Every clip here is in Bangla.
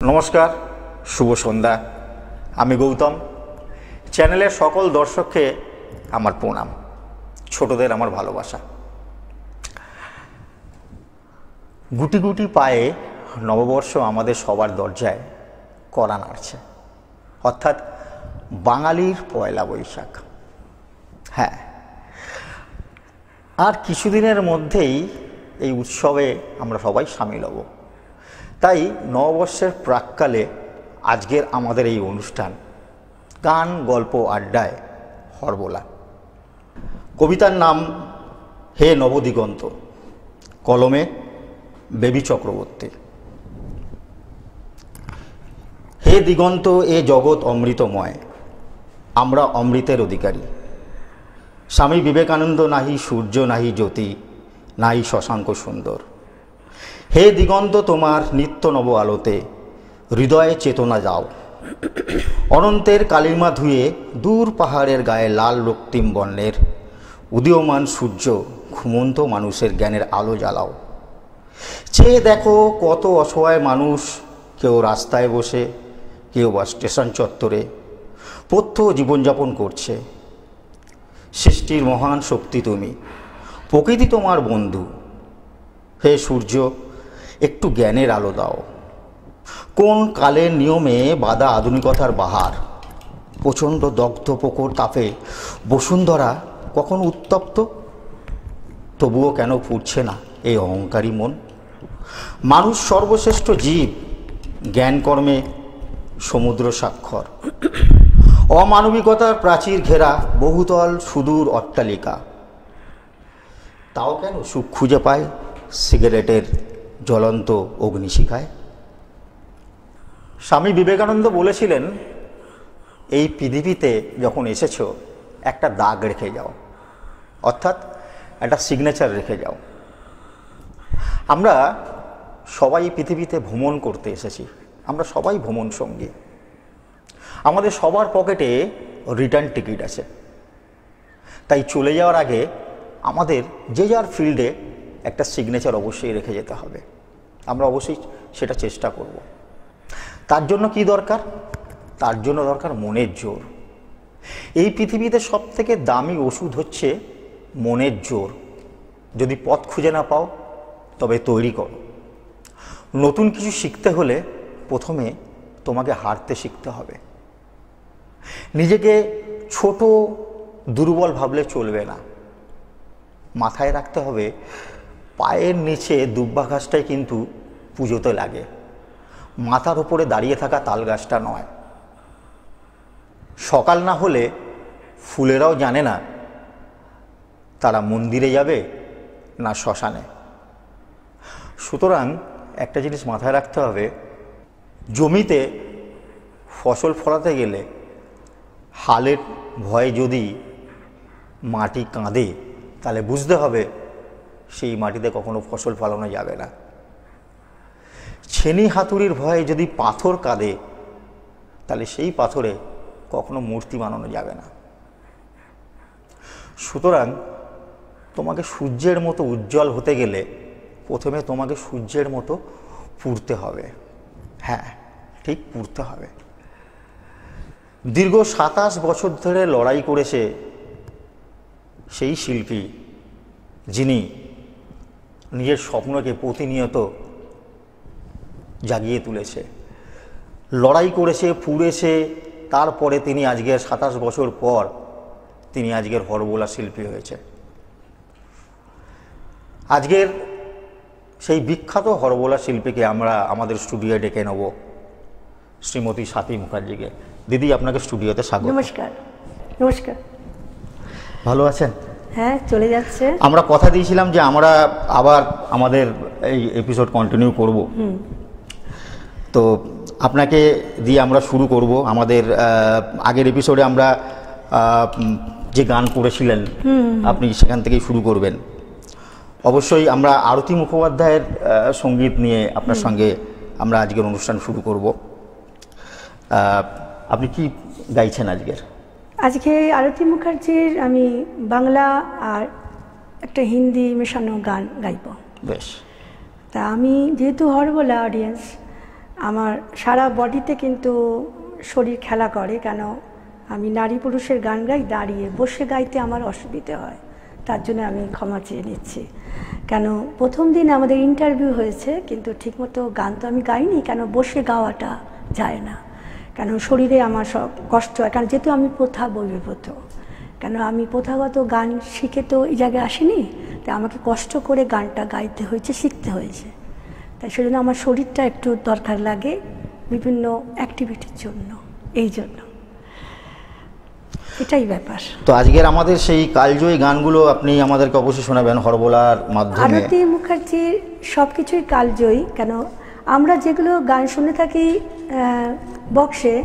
नमस्कार शुभ सन्ध्या आमी गौतम चैनेलेर सकल दर्शकके आमार प्रणाम छोटोदेर आमार भालोबासा गुटी गुटी पाए नवबर्ष आमादेर सबार दरजाय कड़ा नाड़छे अर्थात बांगालिर पयला बैशाख। हाँ आर किछुदिनेर मध्येई एई उत्सवे आमरा सबाई शामिल हब। ताई नवबर्षेर प्राक्काले आजकेर आमादेर एई अनुष्ठान गान गल्प आड्डाय हरबोला। कवितार नाम हे नवदिगंत, कलमे बेबी चक्रवर्ती। हे दिगंत ए जगत अमृतमय, आमरा अमृतेर अधिकारी। स्वामी विवेकानंद नाहि सूर्य नाहि ज्योति नाहि शशांक सुंदर। हे दिगंत तोमार नित्य नव आलोते हृदये चेतना जाओ। अनंतेर कालिमा धुए दूर पहाड़ेर गाये लाल रक्तिम बर्णेर उदीयमान सूर्य घुमন্ত मानुषेर ज्ञानेर आलो जालाओ। চেয়ে देखो कत असहाय मानुष, केउ रास्ताय बसे केउ बा स्टेशन चत्वरे पथ्य जीवनयापन करछे। सृष्टिर महान शक्ति तुमी, प्रकृति तोमार बंधु। हे सूर्य एकटू ज्ञानेर आलो दाओ। कोन कालेर नियमे बाधा आधुनिकतार बाहार, प्रचंड दग्ध प्रखर तापे बसुंधरा कखनो उत्तप्त, तबुओ केन फुटছে ना ए अहंकारी मन। मानुष सर्वश्रेष्ठ जीव, ज्ञान कर्मे समुद्र साक्षर। अमानविकतार प्राचीर घेरा बहुतल सुदूर अट्टालिका, ताओ केन सुख खुঁজে पाय सिगारेटेर ज्वलंत अग्निशिखाय। स्वामी विवेकानंद बोलेছিলেন এই পৃথিবীতে যখন এসেছো একটা দাগ রেখে যাও, অর্থাৎ একটা সিগনেচার রেখে যাও। আমরা সবাই পৃথিবীতে ভ্রমণ করতে এসেছি, আমরা সবাই ভ্রমণ সঙ্গী। আমাদের সবার পকেটে রিটার্ন টিকিট আছে। তাই চলে যাওয়ার আগে আমাদের যে যার ফিল্ডে একটা সিগনেচার অবশ্যই রেখে যেতে হবে। আমরা অবশ্যই সেটা চেষ্টা করব। তার জন্য কি দরকার? তার জন্য দরকার মনের জোর। এই পৃথিবীতে সবথেকে দামি ওষুধ হচ্ছে মনের জোর। যদি পথ খুঁজে না পাও তবে তৈরি করো। নতুন কিছু শিখতে হলে প্রথমে তোমাকে হারতে শিখতে হবে। নিজেকে ছোট দুর্বল ভাবলে চলবে না। মাথায় রাখতে হবে পায়ের নিচে দুব্বা ঘাসটাই কিন্তু পুজোতে লাগে, মাথার উপরে দাঁড়িয়ে থাকা তাল গাছটা নয়। সকাল না হলে ফুলেরাও জানে না তারা মন্দিরে যাবে না শ্মশানে। সুতরাং একটা জিনিস মাথায় রাখতে হবে, জমিতে ফসল ফলাতে গেলে হালের ভয়ে যদি মাটি কাঁদে তাহলে বুঝতে হবে সেই মাটিতে কখনো ফসল ফলানো যাবে না। ছেনি হাতুড়ির ভয়ে যদি পাথর কাঁদে তাহলে সেই পাথরে কখনো মূর্তি বানানো যাবে না। সুতরাং তোমাকে সূর্যের মতো উজ্জ্বল হতে গেলে প্রথমে তোমাকে সূর্যের মতো পুড়তে হবে। হ্যাঁ ঠিক পুড়তে হবে। দীর্ঘ ২৭ বছর ধরে লড়াই করেছে সেই শিল্পী যিনি নিজের স্বপ্নকে প্রতিনিয়ত জাগিয়ে তুলেছে, লড়াই করেছে, পুড়েছে। তারপরে তিনি আজকের ২৭ বছর পর তিনি আজকের হরবোলা শিল্পী হয়েছে। আজকের সেই বিখ্যাত হরবোলা শিল্পীকে আমরা আমাদের স্টুডিওয়ে ডেকে নেব, শ্রীমতী স্বাতী মুখার্জিকে। দিদি আপনাকে স্টুডিওতে স্বাগত। নমস্কার। নমস্কার। ভালো আছেন? হ্যাঁ চলে যাচ্ছে। আমরা কথা দিয়েছিলাম যে আমরা আবার আমাদের এই এপিসোড কন্টিনিউ করব, তো আপনাকে দিয়ে আমরা শুরু করব। আমাদের আগের এপিসোডে আমরা যে গান করেছিলেন আপনি সেখান থেকেই শুরু করবেন। অবশ্যই আমরা আরতি মুখোপাধ্যায়ের সঙ্গীত নিয়ে আপনার সঙ্গে আমরা আজকের অনুষ্ঠান শুরু করব। আপনি কি গাইছেন আজকের? আজকে আরতি মুখার্জির আমি বাংলা আর একটা হিন্দি মেশানো গান গাইব। বেশ। তা আমি যেহেতু হরবোলা অডিয়েন্স, আমার সারা বডিতে কিন্তু শরীর খেলা করে, কেন আমি নারী পুরুষের গান গাই দাঁড়িয়ে, বসে গাইতে আমার অসুবিধে হয়, তার জন্য আমি ক্ষমা চেয়ে নিচ্ছি। কেন প্রথম দিন আমাদের ইন্টারভিউ হয়েছে, কিন্তু ঠিকমতো গান তো আমি গাইনি, কেন বসে গাওয়াটা যায় না, কেন শরীরে আমার সব কষ্ট হয়, কারণ যেহেতু আমি প্রথা বহির্ভূত, কেন আমি প্রথাগত গান শিখে তো এই জায়গায় আসিনি, তাই আমাকে কষ্ট করে গানটা গাইতে হয়েছে, শিখতে হয়েছে। তাই সেজন্য আমার শরীরটা একটু দরকার লাগে বিভিন্ন অ্যাক্টিভিটির জন্য, এই জন্য এটাই ব্যাপার। তো আজকের আমাদের সেই কালজয়ী গানগুলো আপনি আমাদেরকে অবশ্যই শোনাবেন হরবোলার মাধ্যমে। আরতি মুখার্জির সব কিছুই কালজয়ী, কেন আমরা যেগুলো গান শুনে থাকি বক্সে,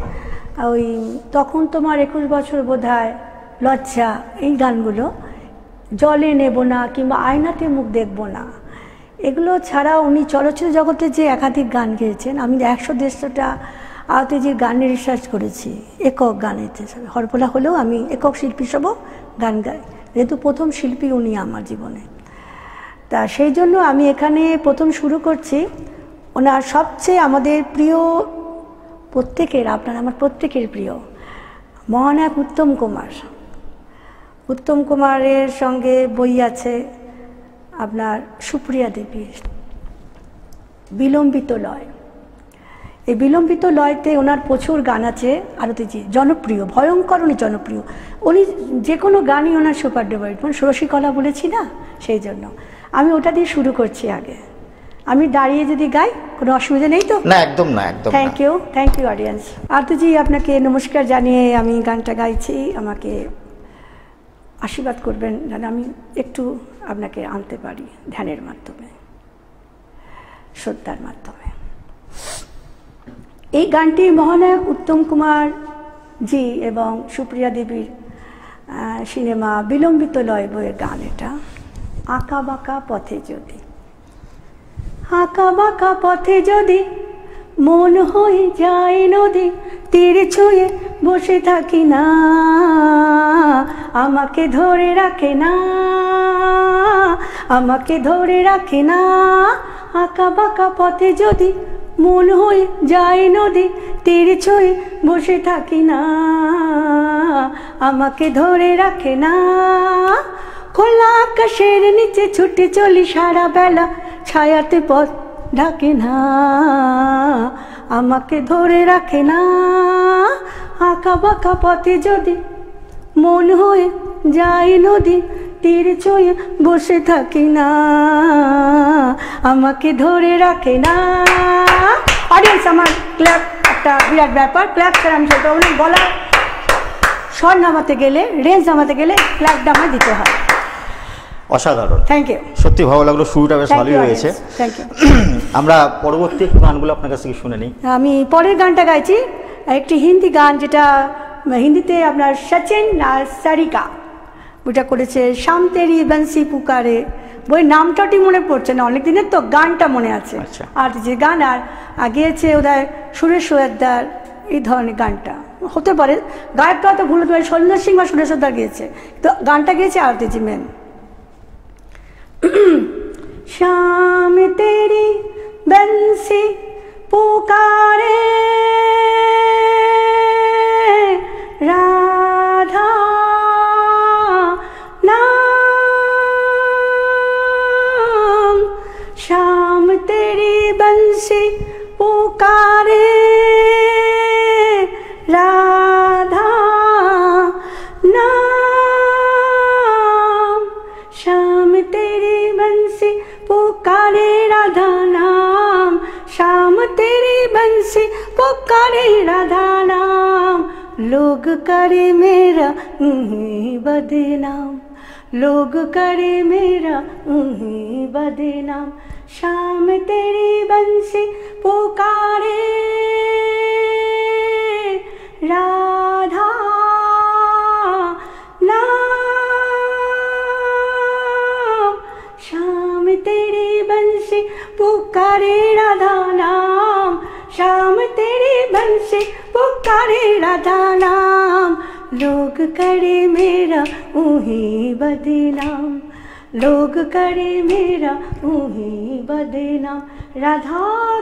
ওই তখন তোমার 21 বছর বোধহয়, লজ্জা, এই গানগুলো, জলে নেব না কিংবা আয়নাতে মুখ দেখব না, এগুলো ছাড়া উনি চলচ্চিত্র জগতে যে একাধিক গান গেয়েছেন, আমি 100-150টা আরতিজির গানের রিসার্চ করেছি একক গানেতে। হরবোলা হলেও আমি একক শিল্পী হিসেবেও গান গাই, যেহেতু প্রথম শিল্পী উনি আমার জীবনে। তা সেই জন্য আমি এখানে প্রথম শুরু করছি ওনার সবচেয়ে আমাদের প্রিয়, প্রত্যেকের, আপনার আমার প্রত্যেকের প্রিয় মহানায়ক উত্তম কুমার। উত্তম কুমারের সঙ্গে বই আছে আপনার সুপ্রিয়া দেবীর বিলম্বিত লয়। এই বিলম্বিত লয়তে ওনার প্রচুর গান আছে, আরতিজি জনপ্রিয়, ভয়ঙ্কর উনি জনপ্রিয়, উনি যে কোনো গানই ওনার সুপার ডুপার, রসিকলা বলেছি না, সেই জন্য আমি ওটা দিয়ে শুরু করছি। আগে আমি দাঁড়িয়ে যদি গাই কোনো অসুবিধা নেই তো? না, একদম না, একদম। Thank you audience. আরতিজি আপনাকে নমস্কার জানিয়ে আমি গানটা গাইছি, আমাকে আশীর্বাদ করবেন যেন আমি একটু আপনাকে আনতে পারি ধ্যানের মাধ্যমে, শ্রদ্ধার মাধ্যমে। এই গানটি মহানায়ক উত্তম কুমার জি এবং সুপ্রিয়া দেবীর সিনেমা বিলম্বিত লয় বইয়ের গান। এটা আঁকা বাঁকা পথে যদি, আঁকা বাঁকা পথে যদি মন হয়ে যায় নদী, তীর ছুঁয়ে বসে থাকি না, আমাকে ধরে রাখে না, আমাকে ধরে রাখে না, আঁকা বাঁকা পথে যদি মন হয়ে যায় নদী, তীর ছুঁয়ে বসে থাকি না, আমাকে ধরে রাখে না, খোলা আকাশের নিচে ছুটে চলি সারা বেলা, ছায়াতে পথ ঢাকে না, আমাকে ধরে রাখে না, আঁকা বাঁকা পথে যদি মন হয়ে যায় নদী, তীর ছুঁয়ে বসে থাকি না, আমাকে ধরে রাখে না। অডিয়েন্স, আমার ক্ল্যাপ একটা বিরাট ব্যাপার, ক্ল্যাপ ছাড়া আমি সেটা বলি, গলা স্বর নামাতে গেলে, রেঞ্জ নামাতে গেলে ক্ল্যাপটা আমার দিতে হয়। অসাধারণ, থ্যাংক ইউ, সত্যি ভালো লাগলো, শুরুটা বেশ ভালোই হয়েছে। Thank you. আমরা পরবর্তী একটু গানগুলো আপনার কাছ থেকে শুনে নিই। আমি পরের গানটা গাইছি, একটি হিন্দি গান, যেটা হিন্দিতে আপনার সচিন আর সারিকা ওইটা করেছে, শাম তেরি বংশী পুকারে। বই নামটা ঠিক মনে পড়ছে না, অনেক দিনের তো, গানটা মনে আছে। আর যে গান আর গিয়েছে ওদের সুরেশ সোয়াদ্দার, এই ধরনের গানটা হতে পারে, গায়কটা তো ভুল হতে পারে, সলিন্দর সিং বা সুরেশ সোয়াদ্দার গিয়েছে, তো গানটা গিয়েছে আরতিজি মেন। शाम तेरी बंसी पुकारे राधा नाम, शाम तेरी बंसी पुकारे राधा नाम, शाम तेरी बंसी पुकारे राधा नाम, शाम तेरी बंसी पुकारे राधा नाम, लोग करे मेरा बदनाम, लोग करे मेरा बदनाम, शाम तेरी बंसी पुकारे राधा नाम, शाम तेरी बंसी पुकारे राधा नाम, शाम तेरी बंसी पुकारे राधा नाम, लोग करे मेरा बदनाम, लोग करे मेरा उन्हीं बदनाम, राधा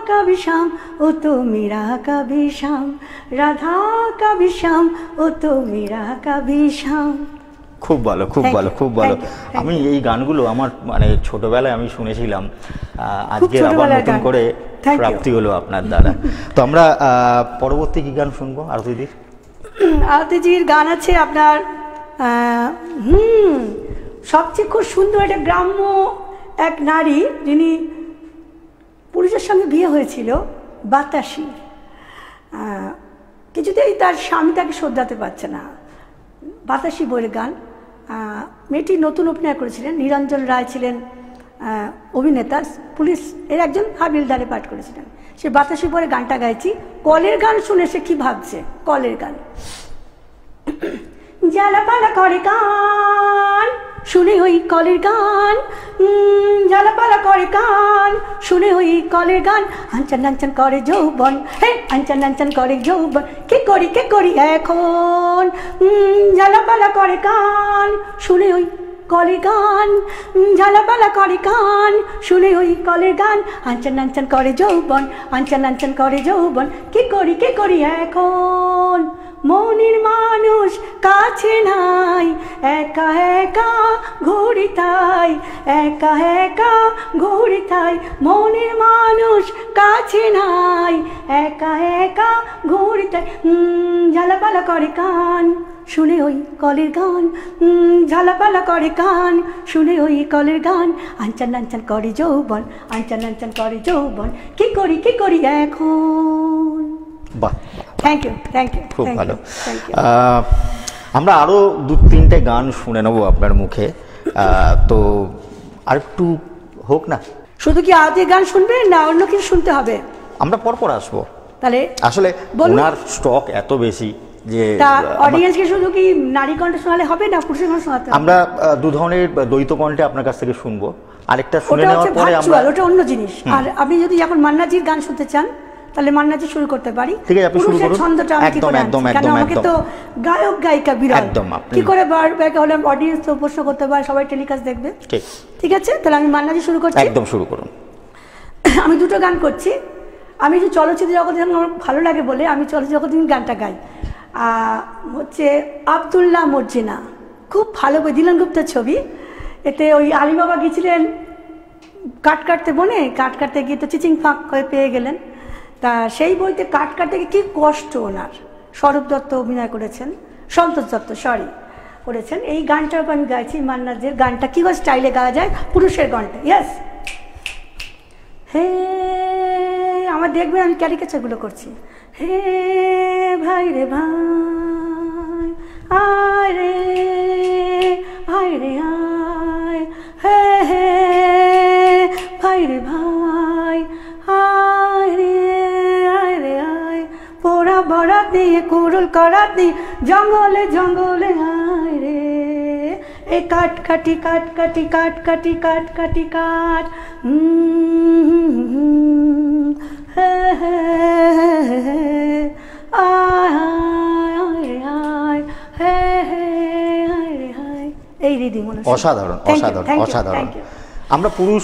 का भी श्याम ओ तो मेरा का भी श्याम, राधा का भी श्याम ओ तो मेरा का भी श्याम। খুব ভালো, খুব Thank ভালো, you, খুব ভালো। thank you, thank আমি এই গানগুলো আমার মানে ছোটবেলায় আমি শুনেছিলাম, আজকে আবার ছোটবেলার নতুন গান। করে Thank you. প্রাপ্তি হলো আপনার দ্বারা। তো আমরা পরবর্তী কি গান শুনবো আরতিদির? আরতিজির গান আছে আপনার সবচেয়ে খুব সুন্দর একটা গ্রাম্য এক নারী যিনি পুরুষের সঙ্গে বিয়ে হয়েছিল, বাতাসি। কিছুতেই তার স্বামী তাকে শোধরাতে পারছে না। বাতাসি বইয়ের গান। মেয়েটি নতুন অভিনয় করেছিলেন, নিরঞ্জন রায় ছিলেন অভিনেতা, পুলিশ এর একজন হাবিলদারে পাঠ করেছিলেন। সে বাতাসি পরে গানটা গাইছি। কলের গান শুনে সে কি ভাবছে, কলের গান। জ্বালাপালা করে গান শুনে ওই কলের গান, জ্বালাপালা করে গান শুনে ওই কলের গান, আঞ্চন আঞ্চন করে যৌবন, হে আঞ্চন আঞ্চন করে যৌবন, কে করি এখন, জ্বালাপালা করে গান শুনে ওই কলের গান, ঝালাপালা করে গান শুনে ওই কলের গান, আঞ্চন আঞ্চন করে যৌবন, আঞ্চন আঞ্চন করে যৌবন, কে করি এখন, মনের মানুষ কাছে নাই, একা একা ঘুরি তাই, একা একা ঘুরি তাই, মনের মানুষ কাছে নাই, একা একা ঘুরি তাই, ঝালাপালা করে গান শুনে ওই কলের গান, ঝালাপালা করে গান শুনে ওই কলের গান, আঞ্চন আঞ্চন করে যৌবন, আঞ্চন আঞ্চন করে যৌবন, কি করি এখন। বাহ, থ্যাংক ইউ, থ্যাংক ইউ, খুব ভালো। Thank you. আমরা আরো 2-3টে গান শুনে নেবো আপনার মুখে, তো আরেকটু হোক না? শুধু কি আদি গান শুনবেন না অন্য কিছু শুনতে হবে? আমরা পরপর আসবো। তাহলে আসলে বলুন। ওনার স্টক এত বেশি যে তা অডিয়েন্সকে শুধু কি নারী কণ্ঠ শোনালে হবে না পুরুষের কণ্ঠ শোনাতে হবে? আমরা দু ধরনের দ্বৈত কণ্ঠে আপনার কাছ থেকে শুনবো, আরেকটা শুনে ওটা নেওয়ার হচ্ছে পরে আমরা ভার্চুয়াল, ওটা অন্য জিনিস। আর আপনি যদি এখন মান্নাজির গান শুনতে চান তাহলে মান্নাজি শুরু করতে পারি। ঠিক আছে, আপনি শুরু পুরুষের করুন। ছন্দটা আমি কি একদম, করে একদম, আনছি? কেন একদম, আমাকে একদম। তো গায়ক গায়িকা বিরল, একদম, আপনি- কি করে বারবার হলে অডিয়েন্স তো প্রশ্ন করতে পারে, সবাই টেলিকাস্ট দেখবে। ঠিক ঠিক আছে, তাহলে আমি মান্নাজি শুরু করছি। একদম শুরু করুন। আমি দুটো গান করছি। আমি যে চলচ্চিত্র জগতে আমার ভালো লাগে বলে আমি চলচ্চিত্র জগতে গানটা গাই। হচ্ছে আব্দুল্লাহ মর্জিনা, খুব ভালো বই, দিলান গুপ্তের ছবি। এতে ওই আলিবাবা গিয়েছিলেন কাঠ কাটতে, বনে কাঠ কাটতে গিয়ে তো চিচিং ফাঁক হয়ে পেয়ে গেলেন। তা সেই বইতে কাঠ কাটতে গিয়ে কী কষ্ট ওনার। স্বরূপ দত্ত অভিনয় করেছেন, সন্তোষ দত্ত করেছেন। এই গানটাও আমি গাইছি মান্নাজের গানটা কীভাবে স্টাইলে গাওয়া যায়, পুরুষের গানটা। ইয়েস, হে আমার দেখবেন আমি ক্যারিকেচারগুলো করছি। হে ভাই রে ভাই, আয় রে আয় রে আয়, হে হে ভাই রে ভাই, আয় রে আয় রে আয়, পোড়া বরাত নিয়ে কুড়ুল করাত নিয়ে জঙ্গলে জঙ্গলে আয় রে, এ কাট কাটি কাট কাটি কাট কাটি কাট কাটি কাট, হে হে আয় আয় আয়, হে হে আয় রে আয়। এই রিদি মনে অসাধারণ, অসাধারণ, অসাধারণ। আমরা পুরুষ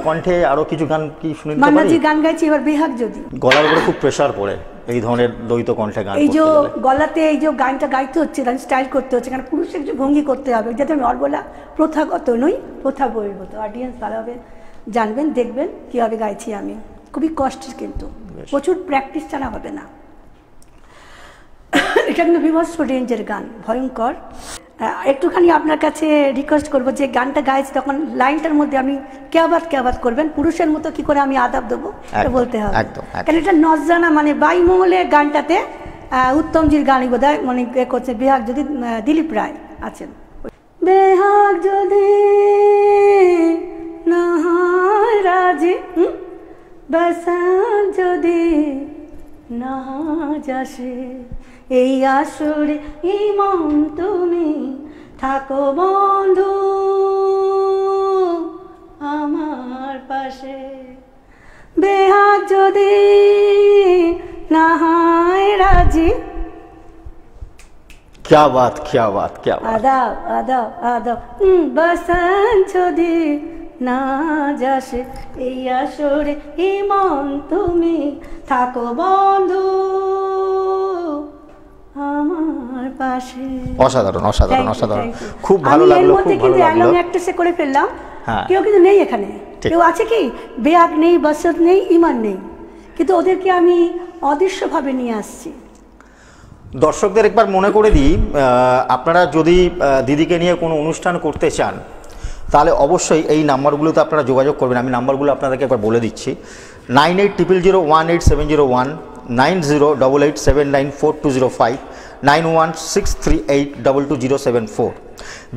কণ্ঠে আরো কিছু গান কি শুনে নিতে পারি? মান্নাজি গান গাইছি এবার বেহাগ যদি। গলার উপরে খুব প্রেসার পড়ে এই ধরনের দ্বৈত কণ্ঠে গান এই যে করতে গেলে। গলাতে এই যে গানটা গাইতে হচ্ছে, গান স্টাইল করতে হচ্ছে, কারণ পুরুষের যে ভঙ্গি করতে হবে, যাতে আমি অর্বলা প্রথাগত নই, প্রথা বহির্ভূত। অডিয়েন্স ভালোভাবে জানবেন, দেখবেন কীভাবে গাইছি আমি। খুবই কষ্টের, কিন্তু প্রচুর প্র্যাকটিস ছাড়া হবে না। এটা কিন্তু বিভৎস রেঞ্জের গান, ভয়ঙ্কর। একটুখানি আপনার কাছে রিকোয়েস্ট করবো, যে গানটা গাইছি তখন লাইনটার মধ্যে আপনি কেয়াবাত করবেন, পুরুষের মতো কি করে আমি আদাব দেবো এটা বলতে হবে। কারণ এটা নজরানা, মানে বাইমহলে গানটাতে উত্তমজির গানই বোধ হয় মানে করছে, বেহাগ যদি দিলীপ রায় আছেন। বেহাগ যদি না হয় রাজি, বাসান যদি না যাসে, এই আসরে ইমন তুমি থাকো বন্ধু আমার পাশে, বেহাগ যদি না হয় রাজি, क्या बात क्या बात क्या बात। আদাব আদাব আদাব বাসান যদি না যাসে এই আসরে ইমন তুমি থাকো বন্ধু আমার পাশে। অসাধারণ অসাধারণ Thank you, অসাধারণ, thank you. খুব ভালো আমি এর লাগলো, মধ্যে খুব ভালো কিন্তু লাগলো। অ্যালং অ্যাক্ট্রেসে করে ফেললাম, হ্যাঁ। কেউ কিন্তু নেই এখানে, ঠিক। কেউ আছে কি বেয়াগ নেই, বাসত নেই, ইমান নেই, কিন্তু ওদেরকে আমি অদৃশ্যভাবে নিয়ে আসছি। দর্শকদের একবার মনে করে দিই, আপনারা যদি দিদিকে নিয়ে কোনো অনুষ্ঠান করতে চান তাহলে অবশ্যই এই নাম্বারগুলোতে আপনারা যোগাযোগ করবেন। আমি নাম্বারগুলো আপনাদেরকে একবার বলে দিচ্ছি: 9800018701, 9088794205, 9163822074।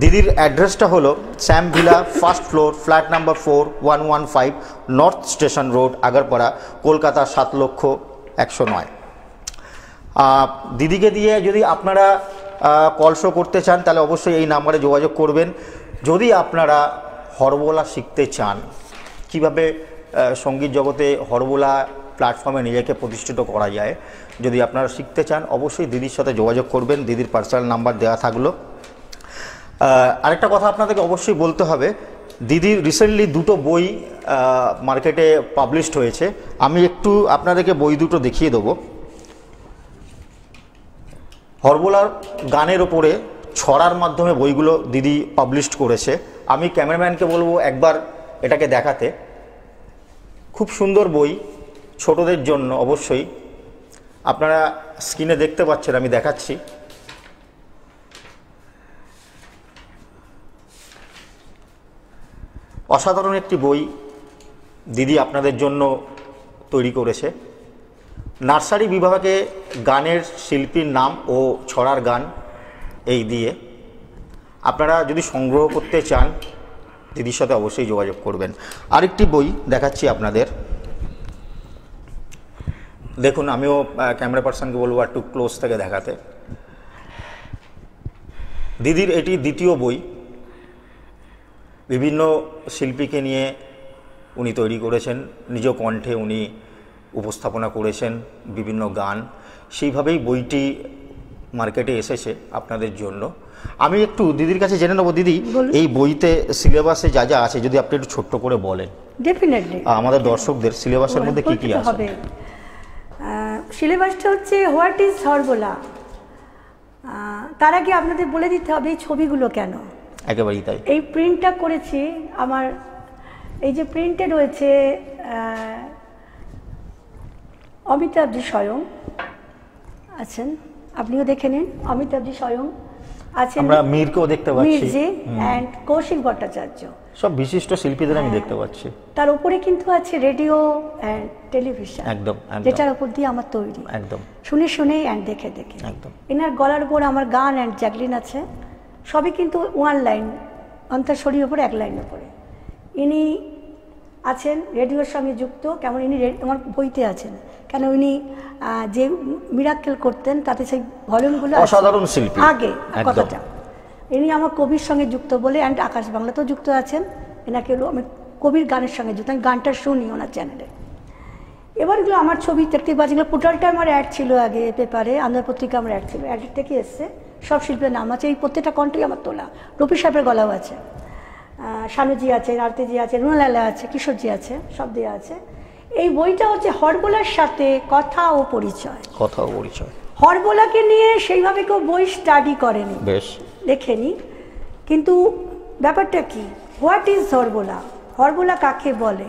দিদির অ্যাড্রেসটা হলো Shyam villa, first floor, flat number 4, 115 north station road, Agarpara, Kolkata 7,01,009। দিদিকে দিয়ে যদি আপনারা কল শো করতে চান তাহলে অবশ্যই এই নাম্বারে যোগাযোগ করবেন। যদি আপনারা হরবোলা শিখতে চান, কিভাবে সঙ্গীত জগতে হরবোলা প্ল্যাটফর্মে নিজেকে প্রতিষ্ঠিত করা যায়, যদি আপনারা শিখতে চান অবশ্যই দিদির সাথে যোগাযোগ করবেন। দিদির পার্সোনাল নাম্বার দেওয়া থাকলো। আরেকটা কথা আপনাদেরকে অবশ্যই বলতে হবে, দিদির রিসেন্টলি দুটো বই মার্কেটে পাবলিশড হয়েছে। আমি একটু আপনাদেরকে বই দুটো দেখিয়ে দেবো। হরবোলার গানের ওপরে ছড়ার মাধ্যমে বইগুলো দিদি পাবলিশড করেছে। আমি ক্যামেরাম্যানকে বলবো একবার এটাকে দেখাতে। খুব সুন্দর বই, ছোটদের জন্য অবশ্যই। আপনারা স্ক্রিনে দেখতে পাচ্ছেন, আমি দেখাচ্ছি। অসাধারণ একটি বই দিদি আপনাদের জন্য তৈরি করেছে। নার্সারি বিভাগে গানের শিল্পীর নাম ও ছড়ার গান এই দিয়ে আপনারা যদি সংগ্রহ করতে চান দিদির সাথে অবশ্যই যোগাযোগ করবেন। আরেকটি বই দেখাচ্ছি আপনাদের, দেখুন। আমিও ক্যামেরা পার্সনকে বলবো একটু ক্লোজ থেকে দেখাতে। দিদির এটি দ্বিতীয় বই। বিভিন্ন শিল্পীকে নিয়ে উনি তৈরি করেছেন, নিজ কণ্ঠে উনি উপস্থাপনা করেছেন বিভিন্ন গান। সেইভাবেই বইটি মার্কেটে এসেছে আপনাদের জন্য। আমি একটু দিদির কাছে জেনে নেবো, দিদি এই বইতে সিলেবাসে যা যা আছে যদি আপনি একটু ছোট্ট করে বলেন। ডেফিনেটলি আমাদের দর্শকদের সিলেবাসের মধ্যে কি কি আছে? সিলেবাসটা হচ্ছে হোয়াট ইজ হরবোলা। তার আগে আপনাদের বলে দিতে হবে এই ছবিগুলো কেন। একেবারেই তাই। এই প্রিন্টটা করেছি আমার, এই যে প্রিন্টে রয়েছে অমিতাভজি স্বয়ং আছেন, আপনিও দেখে নিন। অমিতাভজি স্বয়ং আছেন, আমরা মীরকেও দেখতে পাচ্ছি, মির্জি অ্যান্ড কৌশিক ভট্টাচার্য, সব বিশিষ্ট শিল্পীদের আমি দেখতে পাচ্ছি। তার উপরে কিন্তু আছে রেডিও অ্যান্ড টেলিভিশন, একদম, যেটার উপর দিয়ে আমার তৈরি, একদম শুনে শুনে অ্যান্ড দেখে দেখে। একদম। এনার গলার উপর আমার গান অ্যান্ড জ্যাগলিন আছে, সবই কিন্তু ওয়ান লাইন, অন্তঃস্বরীর উপরে এক লাইন উপরে। ইনি আছেন রেডিওর সঙ্গে যুক্ত, কেমন ইনি আমার বইতে আছেন, কেন উনি যে মিরাক্কেল করতেন তাতে সেই ভলিউমগুলো অসাধারণ শিল্পী আগে কথাটা। ইনি আমার কবির সঙ্গে যুক্ত বলে, অ্যান্ড আকাশ বাংলাতেও যুক্ত আছেন। এনাকে আমি কবির গানের সঙ্গে যুক্ত, আমি গানটা শুনি ওনার চ্যানেলে। এবারগুলো আমার ছবি দেখতে পাচ্ছি, এগুলো পোর্টালটা আমার অ্যাড ছিল আগে পেপারে, আন্ধ্র পত্রিকা আমার অ্যাড ছিল, অ্যাডের থেকে এসছে। সব শিল্পীর নাম আছে, এই প্রত্যেকটা কণ্ঠই আমার তোলা। রবি সাহেবের গলাও আছে, শানুজি আছে, আরতিজি আছে, রুনালালা আছে, কিশোরজি আছে, সব দেওয়া আছে। এই বইটা হচ্ছে হরবোলার সাথে কথা ও পরিচয়। কথা ও পরিচয়। হরবোলাকে নিয়ে সেইভাবে কেউ বই স্টাডি করেনি, বেশ লেখেনি, কিন্তু ব্যাপারটা কি, হোয়াট ইজ হরবোলা, হরবোলা কাকে বলে,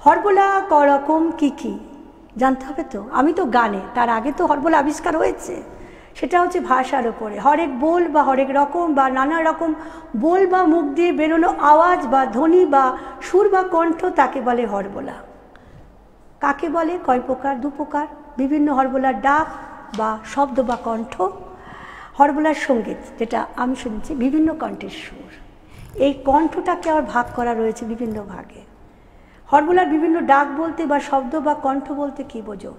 হরবোলা করকম কি কি জানতে হবে তো। আমি তো গানে, তার আগে তো হরবোলা আবিষ্কার হয়েছে, সেটা হচ্ছে ভাষার ওপরে। হরেক বোল বা হরেক রকম বা নানা রকম বোল বা মুখ দিয়ে বেরোনো আওয়াজ বা ধ্বনি বা সুর বা কণ্ঠ, তাকে বলে হরবোলা। কাকে বলে, কয় প্রকার, দু প্রকার। বিভিন্ন হরবোলার ডাক বা শব্দ বা কণ্ঠ, হরবোলার সঙ্গীত যেটা আমি শুনছি বিভিন্ন কণ্ঠের সুর। এই কণ্ঠটাকে আবার ভাগ করা রয়েছে বিভিন্ন ভাগে। হরবোলার বিভিন্ন ডাক বলতে বা শব্দ বা কণ্ঠ বলতে কি বোঝো,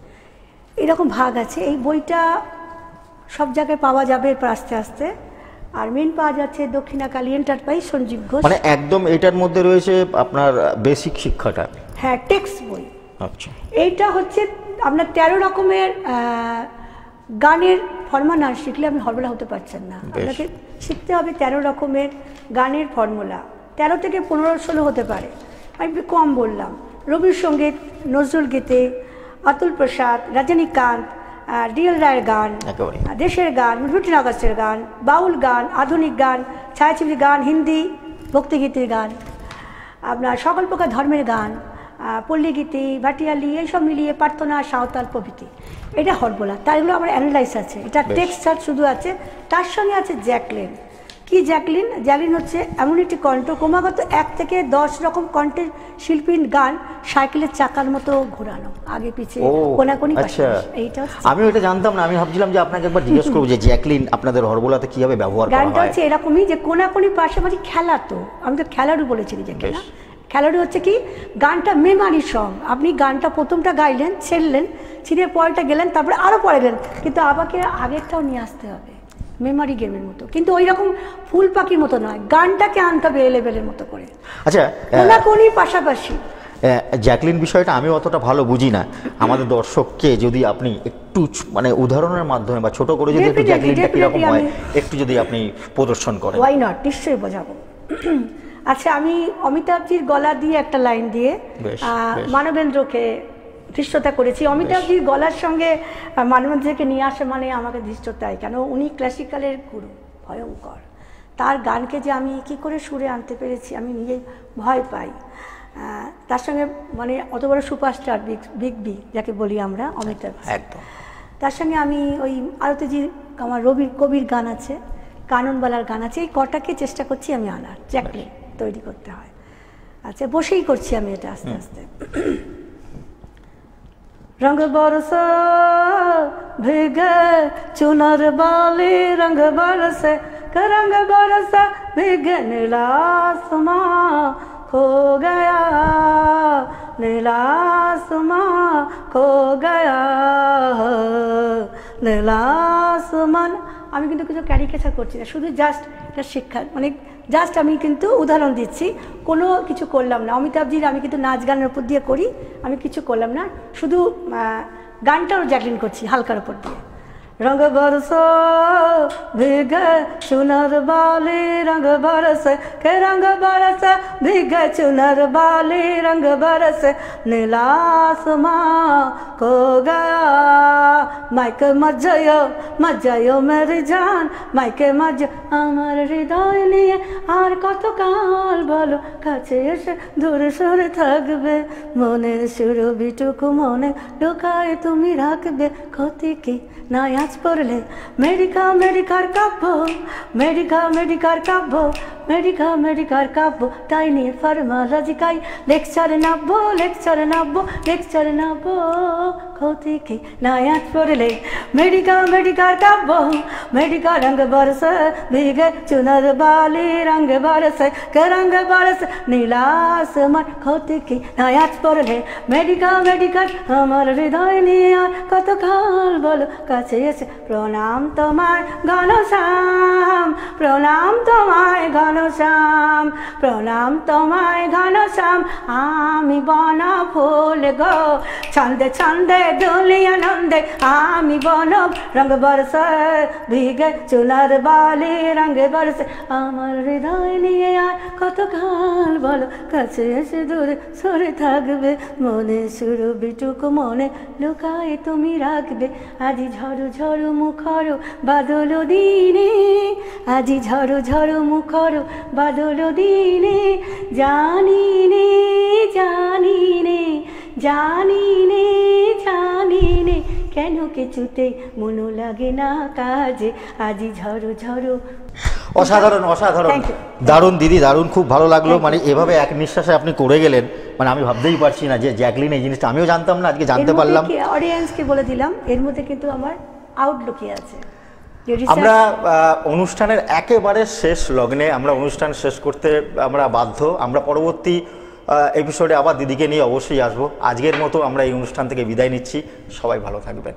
এরকম ভাগ আছে। এই বইটা সব জায়গায় পাওয়া যাবে এরপর আস্তে আস্তে। আর মেন পাওয়া যাচ্ছে দক্ষিণাকালী এন্টারপ্রাইজ, সঞ্জীব ঘোষ। মানে একদম এটার মধ্যে রয়েছে আপনার বেসিক শিক্ষাটা। হ্যাঁ, টেক্সট বই। আচ্ছা। এইটা হচ্ছে আপনার 13 রকমের গানের ফর্মুলা না শিখলে আপনি হরবোলা হতে পারছেন না। আপনাকে শিখতে হবে 13 রকমের গানের ফর্মুলা, 13 থেকে 15-16 হতে পারে, আমি একটু কম বললাম। রবীন্দ্রসঙ্গীত, নজরুল গীতি, অতুল প্রসাদ, রজনীকান্ত, ডিএল রায়ের গান, দেশের গান, রুটি নাগাসের গান, বাউল গান, আধুনিক গান, ছায়াছবি গান, হিন্দি ভক্তিগীতির গান, আপনার সকল প্রকার ধর্মের গান, পল্লীগীতি, ভাটিয়ালি, এইসব মিলিয়ে প্রার্থনা, সাঁওতাল প্রভৃতি, এটা হরবোলা। তার এগুলো আমার অ্যানালাইজ আছে, এটা টেক্সচার শুধু আছে, তার সঙ্গে আছে জ্যাকলিন। কি জ্যাকলিন? জ্যাকলিন হচ্ছে এমন একটি কণ্ঠ, ক্রমাগত 1 থেকে 10 রকম কণ্ঠের শিল্পীর গান সাইকেলের চাকার মতো ঘোরানো, আগে পিছিয়ে কোনাকুনি। এইটা আমি ওটা জানতাম না, আমি ভাবছিলাম যে আপনাকে একবার জিজ্ঞেস করবো যে জ্যাকলিন আপনাদের হরবোলাতে কিভাবে ব্যবহার করা হয়। গানটা হচ্ছে এরকমই যে কোনাকুনি পাশাপাশি খেলা, তো আমি তো খেলারও বলেছি যে খেলা। খেলারও হচ্ছে কি গানটা মেমারি সং, আপনি গানটা প্রথমটা গাইলেন, ছেড়লেন, ছিঁড়ে পরেরটা গেলেন, তারপরে আরও পরে গেলেন, কিন্তু আমাকে আগেরটাও নিয়ে আসতে হবে, মেমারি গেমের মতো, কিন্তু ওই রকম ফুল পাখির মতো নয়, গানটাকে আনতে হবে এ লেভেলের মতো করে। আচ্ছা, কোনাকুনি পাশাপাশি। জ্যাকলিন বিষয়টা আমি অতটা ভালো বুঝি না, আমাদের দর্শককে যদি আপনি একটু মানে উদাহরণের মাধ্যমে বা ছোট করে যদি একটু জ্যাকলিনটা কিরকম হয় একটু যদি আপনি প্রদর্শন করেন। ওয়াই নট, নিশ্চয়ই বোঝাবো। আচ্ছা, আমি অমিতাভজির গলা দিয়ে একটা লাইন দিয়ে মানবেন্দ্রকে ধৃষ্টতা করেছি। অমিতাভজির গলার সঙ্গে মানবেন্দ্রকে নিয়ে আসে মানে আমাকে ধৃষ্টতাই, কেন উনি ক্লাসিক্যালের গুরু, ভয়ঙ্কর। তার গানকে যে আমি কি করে সুরে আনতে পেরেছি আমি নিজেই ভয় পাই। তার সঙ্গে মানে অত বড় সুপারস্টার, বিগ বি যাকে বলি আমরা, অমিতাভ, একদম তার সঙ্গে আমি ওই আরতিজির, আমার কবির গান আছে, কাননবালার গান আছে, এই কটাকে চেষ্টা করছি আমি আনার, জ্যাকলিন তৈরি করতে হয়। আচ্ছা, বসেই করছি আমি এটা আস্তে আস্তে। रंग बरसा भीगे चुनर बाली, रंग बरसे रंग बरसा भीगे नीला आसमां खो गया, नीला आसमां खो गया, नीला आसमान। আমি কিন্তু কিছু ক্যারিকেচার করছি না, শুধু জাস্ট এটা শিক্ষা, মানে জাস্ট আমি কিন্তু উদাহরণ দিচ্ছি, কোনো কিছু করলাম না। অমিতাভজির আমি কিন্তু নাচ গানের উপর দিয়ে করি, আমি কিছু করলাম না, শুধু গানটাও জ্যাকলিন করছি হালকার উপর দিয়ে। रंग बरसो भीगे चुनर बाली, रंग बरसे के रंग बरसे भीगे चुनर बाली, रंग बरसे नीला आसमां खो गया, माइके मजायो मेरी जान, माइके मज আমার হৃদয় নিয়ে আর কতকাল বলো কাছে এসে দূরে সরে থাকবে, মনের সুরবিটুকু মনে ঢোকায় তুমি রাখবে, ক্ষতি কি না আজ পড়লে মেডিকা মেডিকার কাব্য, মেডিকা মেডিকার কাব্য, মেডিকা মেডিকার কাব্য, তাই নিয়ে ফার্মালজিকাই লেকচার নাববো, লেকচার নাববো, লেকচার নাববো, ক্ষতি কি না আজ পড়লে মেডিকা মেডিকার কাব্য, মেডিকা রंग बरसे भीगे चुनर बाली, रंग बरसे के रंग बरसे नीला आसमान, ক্ষতি কি না আজ পড়লে মেডিকা মেডিকার আমার হৃদয় নিয়ে আর কতকাল বলো কাছে এসে, প্রণাম তোমায় ঘনশ্যাম, প্রণাম তোমায় ঘনশ্যাম, প্রণাম তোমায় ঘনশ্যাম, আমি বন ফুল গো ছন্দে ছন্দে দুলি আনন্দে, আমি বন রঙ বরসে ভিগে চুনার বালি, রঙ বরসে আমার হৃদয় নিয়ে আর কতকাল বলো কাছে এসে দূরে সরে থাকবে, মনে সুরবিটুকু মনে লুকায় তুমি রাখবে, আজি ঝড় ঝড় মুখর বাদল দিনে, আজি ঝড় ঝড় মুখর বাদল দিনে, জানি নে জানি নে জানি নে জানি নে কেন কিছুতে মনো লাগে না কাজে, আজি ঝড় ঝড়। অসাধারণ অসাধারণ, দারুণ দিদি, দারুণ, খুব ভালো লাগলো। মানে এভাবে এক নিঃশ্বাসে আপনি করে গেলেন, মানে আমি ভাবতেই পারছি না যে জ্যাকলিন এই জিনিসটা আমিও জানতাম না, আজকে জানতে পারলাম। অডিয়েন্সকে বলে দিলাম এর মধ্যে কিন্তু আমার আউটলুকই আছে। আমরা অনুষ্ঠানের একেবারে শেষ লগ্নে, আমরা অনুষ্ঠান শেষ করতে আমরা বাধ্য, আমরা পরবর্তী এপিসোডে আবার দিদিকে নিয়ে অবশ্যই আসবো। আজকের মতো আমরা এই অনুষ্ঠান থেকে বিদায় নিচ্ছি, সবাই ভালো থাকবেন।